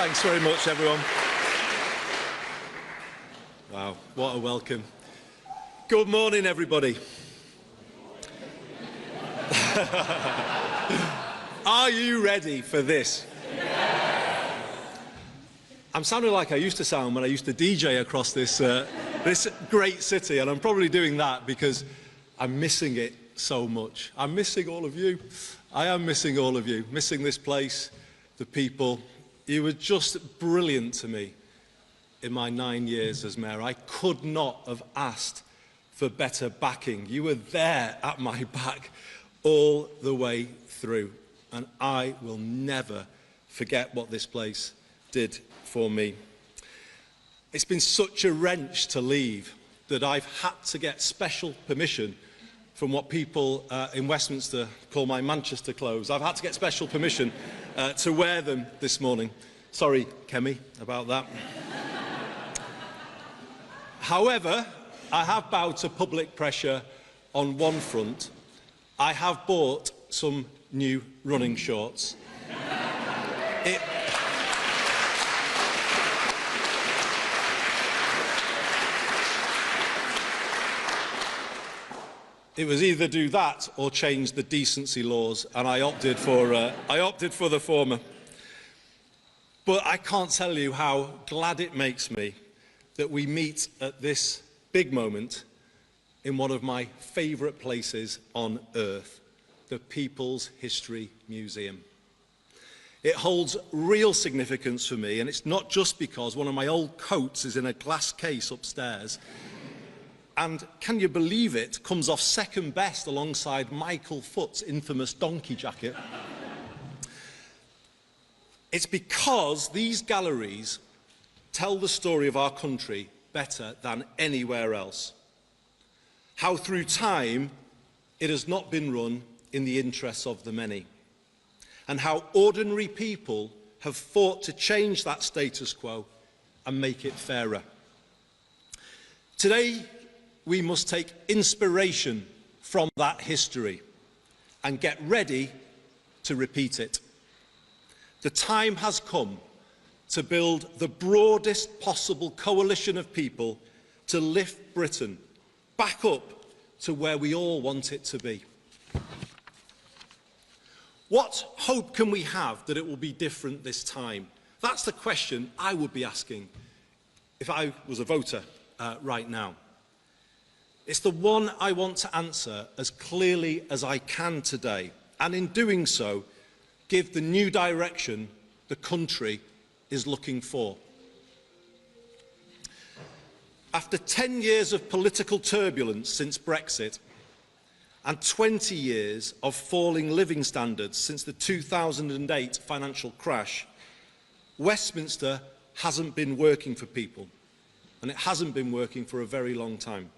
Thanks very much, everyone. Wow, what a welcome. Good morning, everybody. Are you ready for this? I'm sounding like I used to sound when I used to DJ across this, this great city, and I'm probably doing that because I'm missing it so much. I'm missing all of you. I am missing all of you, missing this place, the people. You were just brilliant to me in my 9 years as mayor. I could not have asked for better backing. You were there at my back all the way through, and I will never forget what this place did for me. It's been such a wrench to leave that I've had to get special permission from what people in Westminster call my Manchester clothes. I've had to get special permission to wear them this morning. Sorry, Kemi, about that. However, I have bowed to public pressure on one front. I have bought some new running shorts. It was either do that or change the decency laws, and I opted for the former. But I can't tell you how glad it makes me that we meet at this big moment in one of my favourite places on earth, the People's History Museum. It holds real significance for me, and it's not just because one of my old coats is in a glass case upstairs. And can you believe it, comes off second best alongside Michael Foot's infamous donkey jacket. It's because these galleries tell the story of our country better than anywhere else. How through time it has not been run in the interests of the many, and how ordinary people have fought to change that status quo and make it fairer. Today, we must take inspiration from that history and get ready to repeat it. The time has come to build the broadest possible coalition of people to lift Britain back up to where we all want it to be. What hope can we have that it will be different this time? That's the question I would be asking if I was a voter right now. It's the one I want to answer as clearly as I can today, and in doing so, give the new direction the country is looking for. After 10 years of political turbulence since Brexit, and 20 years of falling living standards since the 2008 financial crash, Westminster hasn't been working for people, and it hasn't been working for a very long time.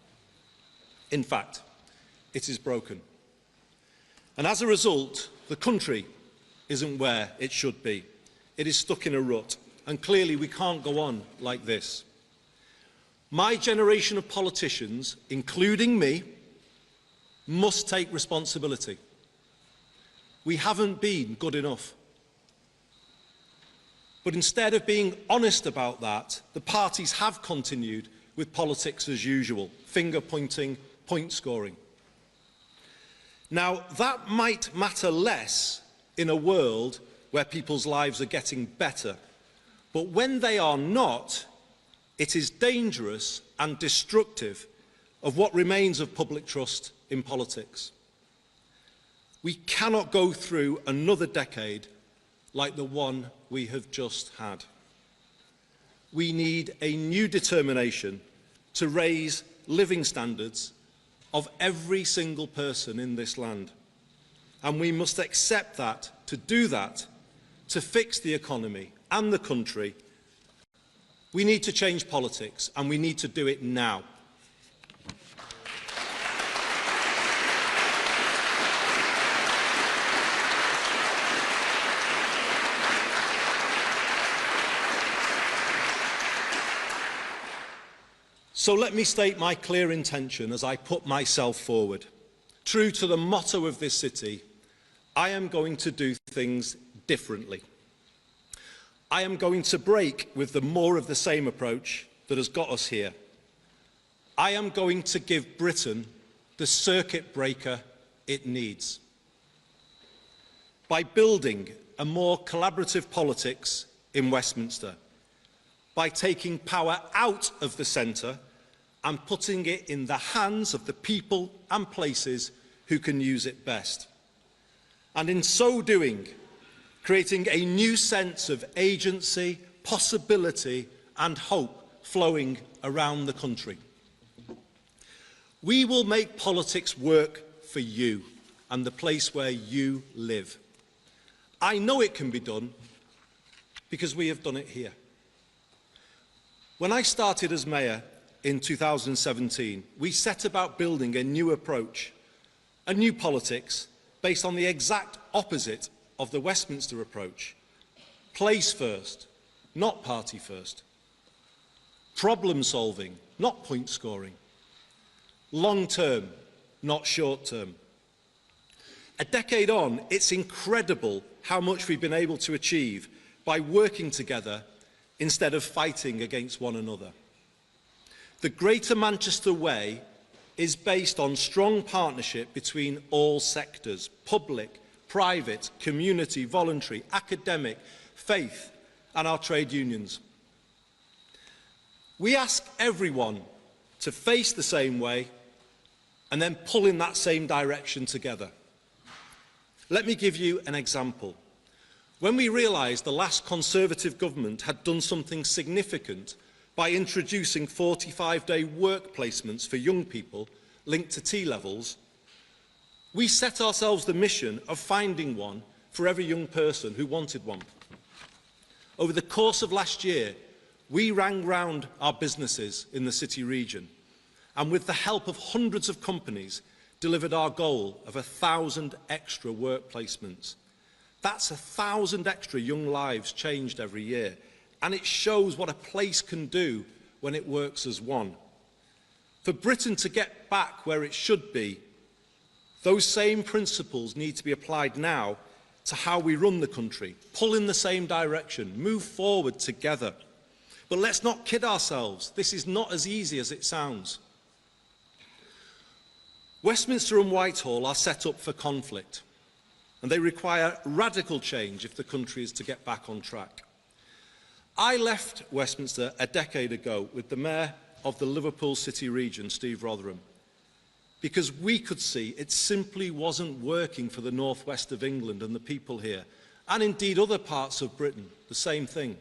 In fact, it is broken. And as a result, the country isn't where it should be. It is stuck in a rut, and clearly we can't go on like this. My generation of politicians, including me, must take responsibility. We haven't been good enough. But instead of being honest about that, the parties have continued with politics as usual, finger-pointing, point scoring. Now, that might matter less in a world where people's lives are getting better, but when they are not, it is dangerous and destructive of what remains of public trust in politics. We cannot go through another decade like the one we have just had. We need a new determination to raise living standards of every single person in this land. And we must accept that, to do that, to fix the economy and the country, we need to change politics, and we need to do it now. So let me state my clear intention as I put myself forward. True to the motto of this city, I am going to do things differently. I am going to break with the more of the same approach that has got us here. I am going to give Britain the circuit breaker it needs. By building a more collaborative politics in Westminster, by taking power out of the centre and putting it in the hands of the people and places who can use it best. And in so doing, creating a new sense of agency, possibility and hope flowing around the country. We will make politics work for you and the place where you live. I know it can be done because we have done it here. When I started as mayor in 2017, we set about building a new approach, a new politics based on the exact opposite of the Westminster approach. Place first, not party first. Problem solving, not point scoring. Long term, not short term. A decade on, it's incredible how much we've been able to achieve by working together instead of fighting against one another. The Greater Manchester Way is based on strong partnership between all sectors, public, private, community, voluntary, academic, faith, and our trade unions. We ask everyone to face the same way and then pull in that same direction together. Let me give you an example. When we realised the last Conservative government had done something significant by introducing 45-day work placements for young people linked to T-levels, we set ourselves the mission of finding one for every young person who wanted one. Over the course of last year, we rang round our businesses in the city region and with the help of hundreds of companies delivered our goal of 1,000 extra work placements. That's 1,000 extra young lives changed every year, and it shows what a place can do when it works as one. For Britain to get back where it should be, those same principles need to be applied now to how we run the country, pull in the same direction, move forward together. But let's not kid ourselves, this is not as easy as it sounds. Westminster and Whitehall are set up for conflict, and they require radical change if the country is to get back on track. I left Westminster a decade ago with the Mayor of the Liverpool City region, Steve Rotherham, because we could see it simply wasn't working for the northwest of England and the people here, and indeed other parts of Britain, the same thing.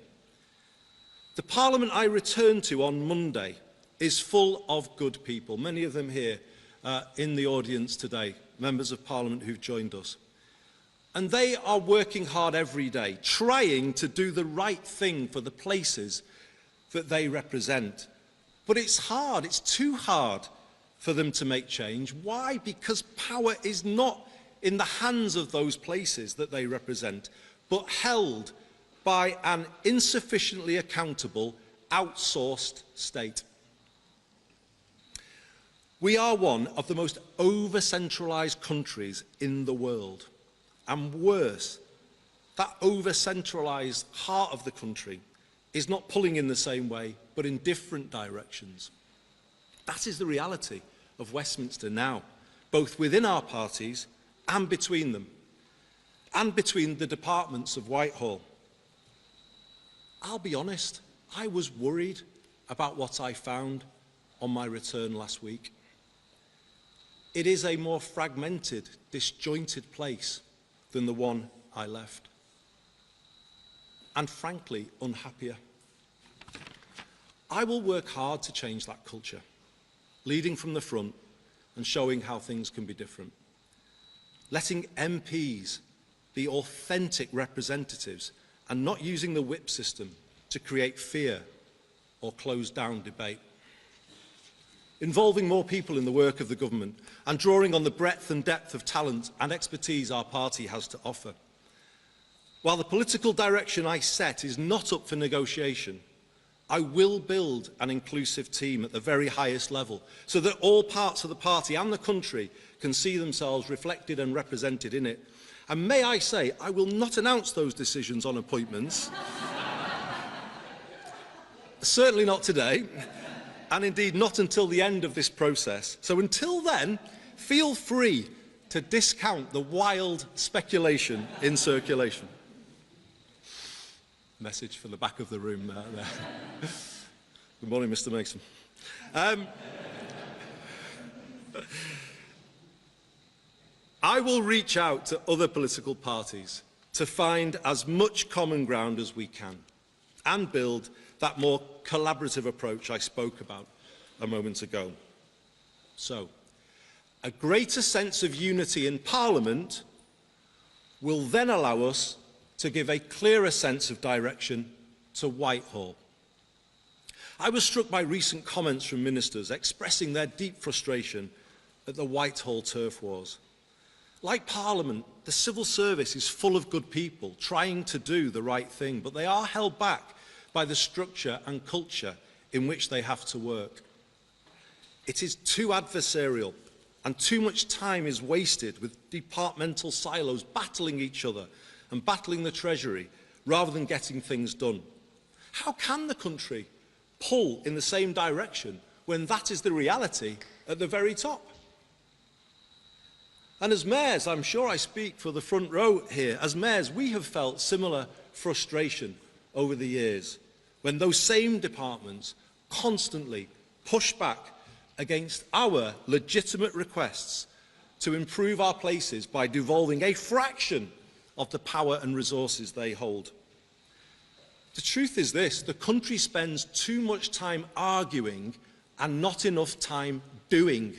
The Parliament I returned to on Monday is full of good people, many of them here in the audience today, members of Parliament who've joined us. And they are working hard every day, trying to do the right thing for the places that they represent. But it's hard, it's too hard for them to make change. Why? Because power is not in the hands of those places that they represent, but held by an insufficiently accountable, outsourced state. We are one of the most over-centralised countries in the world. And worse, that over-centralised heart of the country is not pulling in the same way, but in different directions. That is the reality of Westminster now, both within our parties and between them, and between the departments of Whitehall. I'll be honest, I was worried about what I found on my return last week. It is a more fragmented, disjointed place than the one I left, and frankly, unhappier. I will work hard to change that culture, leading from the front and showing how things can be different. Letting MPs be authentic representatives and not using the whip system to create fear or close down debate. Involving more people in the work of the government and drawing on the breadth and depth of talent and expertise our party has to offer. While the political direction I set is not up for negotiation, I will build an inclusive team at the very highest level so that all parts of the party and the country can see themselves reflected and represented in it. And may I say, I will not announce those decisions on appointments. certainly not today, and indeed not until the end of this process. So until then, feel free to discount the wild speculation in circulation. Message for the back of the room there. Good morning, Mr. Mason. I will reach out to other political parties to find as much common ground as we can and build that more collaborative approach I spoke about a moment ago. So, a greater sense of unity in Parliament will then allow us to give a clearer sense of direction to Whitehall. I was struck by recent comments from ministers expressing their deep frustration at the Whitehall turf wars. Like Parliament, the civil service is full of good people trying to do the right thing, but they are held back by the structure and culture in which they have to work. It is too adversarial, and too much time is wasted with departmental silos battling each other and battling the Treasury rather than getting things done. How can the country pull in the same direction when that is the reality at the very top? And as mayors, I'm sure I speak for the front row here, as mayors we have felt similar frustration over the years when those same departments constantly push back against our legitimate requests to improve our places by devolving a fraction of the power and resources they hold. The truth is this: the country spends too much time arguing and not enough time doing.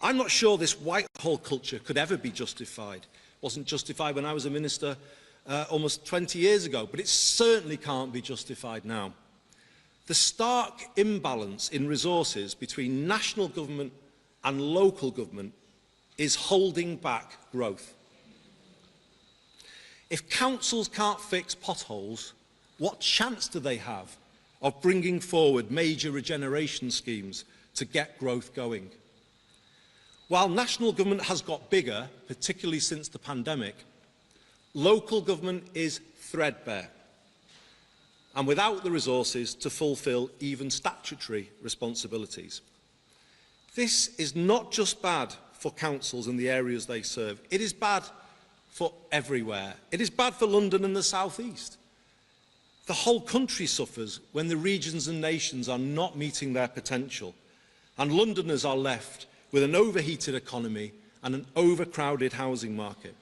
I'm not sure this Whitehall culture could ever be justified. It wasn't justified when I was a minister almost 20 years ago, but it certainly can't be justified now. The stark imbalance in resources between national government and local government is holding back growth. If councils can't fix potholes, what chance do they have of bringing forward major regeneration schemes to get growth going? While national government has got bigger, particularly since the pandemic, local government is threadbare and without the resources to fulfil even statutory responsibilities. This is not just bad for councils and the areas they serve, it is bad for everywhere. It is bad for London and the South East. The whole country suffers when the regions and nations are not meeting their potential, and Londoners are left with an overheated economy and an overcrowded housing market.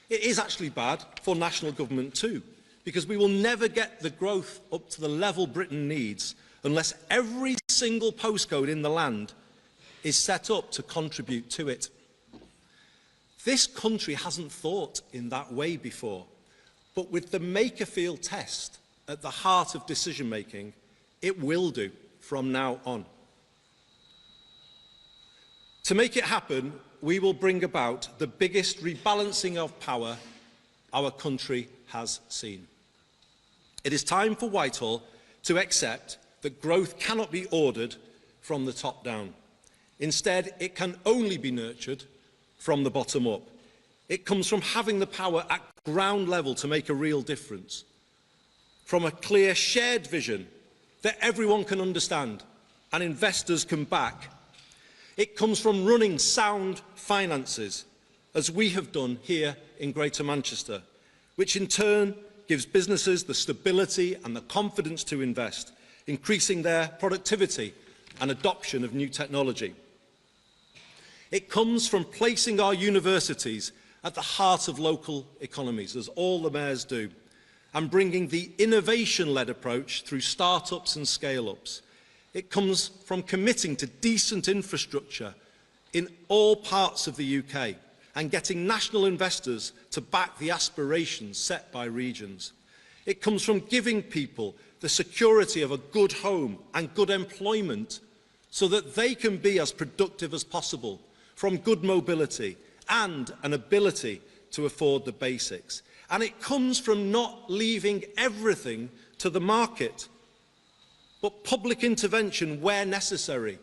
It is actually bad for national government too, because we will never get the growth up to the level Britain needs unless every single postcode in the land is set up to contribute to it. This country hasn't thought in that way before, but with the Makerfield test at the heart of decision-making, it will do from now on. To make it happen, we will bring about the biggest rebalancing of power our country has seen. It is time for Whitehall to accept that growth cannot be ordered from the top down. Instead, it can only be nurtured from the bottom up. It comes from having the power at ground level to make a real difference, from a clear shared vision that everyone can understand and investors can back. It comes from running sound finances, as we have done here in Greater Manchester, which in turn gives businesses the stability and the confidence to invest, increasing their productivity and adoption of new technology. It comes from placing our universities at the heart of local economies, as all the mayors do, and bringing the innovation-led approach through start-ups and scale-ups. It comes from committing to decent infrastructure in all parts of the UK and getting national investors to back the aspirations set by regions. It comes from giving people the security of a good home and good employment so that they can be as productive as possible, from good mobility and an ability to afford the basics. And it comes from not leaving everything to the market, but public intervention where necessary,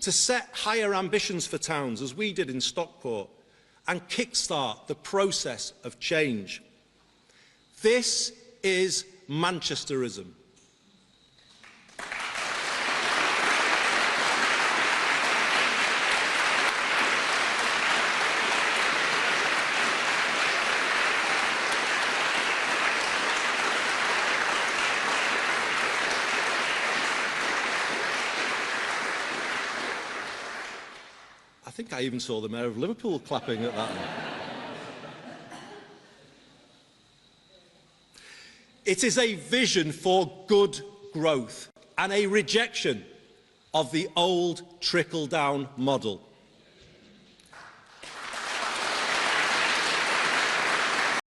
to set higher ambitions for towns, as we did in Stockport, and kickstart the process of change. This is Manchesterism, think I even saw the Mayor of Liverpool clapping at that. It is a vision for good growth and a rejection of the old trickle-down model.